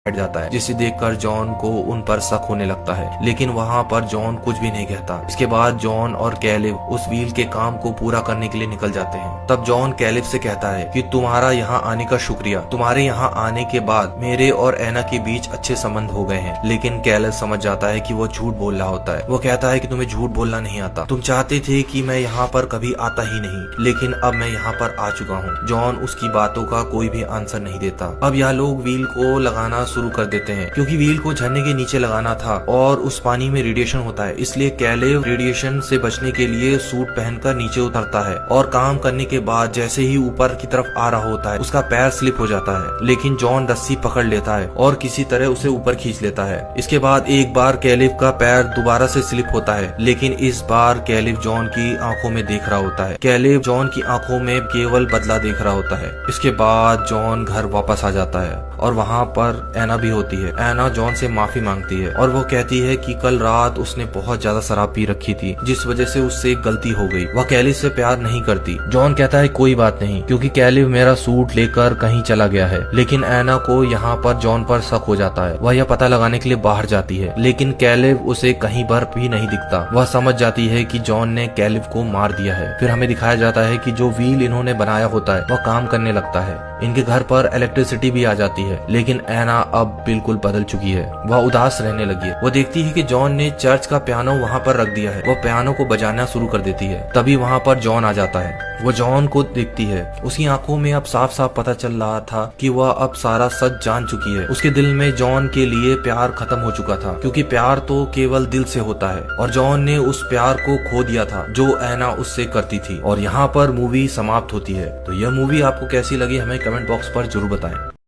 बैठ जाता है, जिसे देखकर जॉन को उन पर शक होने लगता है। लेकिन वहाँ पर जॉन कुछ भी नहीं कहता। इसके बाद जॉन और कैलिब उस व्हील के काम को पूरा करने के लिए निकल जाते हैं। तब जॉन कैलिब से कहता है कि तुम्हारा यहाँ आने का शुक्रिया, तुम्हारे यहाँ आने के बाद मेरे और एना के बीच अच्छे संबंध हो गए हैं। लेकिन कैलिब समझ जाता है कि वो झूठ बोल रहा होता है। वो कहता है कि तुम्हें झूठ बोलना नहीं आता, तुम चाहते थे कि मैं यहाँ पर कभी आता ही नहीं, लेकिन अब मैं यहाँ पर आ चुका हूँ। जॉन उसकी बातों का कोई भी आंसर नहीं देता। अब यह लोग व्हील को लगाना शुरू कर देते हैं, क्योंकि व्हील को झरने के नीचे लगाना था और उस पानी में रेडिएशन होता है। इसलिए कैलिब रेडिएशन से बचने के लिए सूट पहनकर नीचे उतरता है और काम करने के बाद जैसे ही ऊपर की तरफ आ रहा होता है उसका पैर स्लिप हो जाता है। लेकिन जॉन रस्सी पकड़ लेता है और किसी तरह उसे ऊपर खींच लेता है। इसके बाद एक बार कैलिब का पैर दोबारा से स्लिप होता है, लेकिन इस बार कैलिब जॉन की आंखों में देख रहा होता है। कैलिब जॉन की आंखों में केवल बदला देख रहा होता है। इसके बाद जॉन घर वापस आ जाता है और वहाँ पर एना भी होती है। एना जॉन से माफी मांगती है और वो कहती है कि कल रात उसने बहुत ज्यादा शराब पी रखी थी, जिस वजह से उससे एक गलती हो गई। वह कैलिब से प्यार नहीं करती। जॉन कहता है कोई बात नहीं, क्योंकि कैलिब मेरा सूट लेकर कहीं चला गया है। लेकिन एना को यहाँ पर जॉन पर शक हो जाता है। वह यह पता लगाने के लिए बाहर जाती है, लेकिन कैलिब उसे कहीं पर भी नहीं दिखता। वह समझ जाती है कि जॉन ने कैलिब को मार दिया है। फिर हमें दिखाया जाता है कि जो व्हील इन्होंने बनाया होता है वह काम करने लगता है। इनके घर पर इलेक्ट्रिसिटी भी आ जाती है। लेकिन एना अब बिल्कुल बदल चुकी है। वह उदास रहने लगी है। वो देखती है कि जॉन ने चर्च का पियानो वहाँ पर रख दिया है। वो पियानो को बजाना शुरू कर देती है। तभी वहाँ पर जॉन आ जाता है। वो जॉन को देखती है। उसकी आंखों में अब साफ साफ पता चल रहा था कि वह अब सारा सच जान चुकी है। उसके दिल में जॉन के लिए प्यार खत्म हो चुका था, क्योंकि प्यार तो केवल दिल से होता है और जॉन ने उस प्यार को खो दिया था जो एना उससे करती थी। और यहाँ पर मूवी समाप्त होती है। तो यह मूवी आपको कैसी लगी हमें कमेंट बॉक्स पर जरूर बताएं।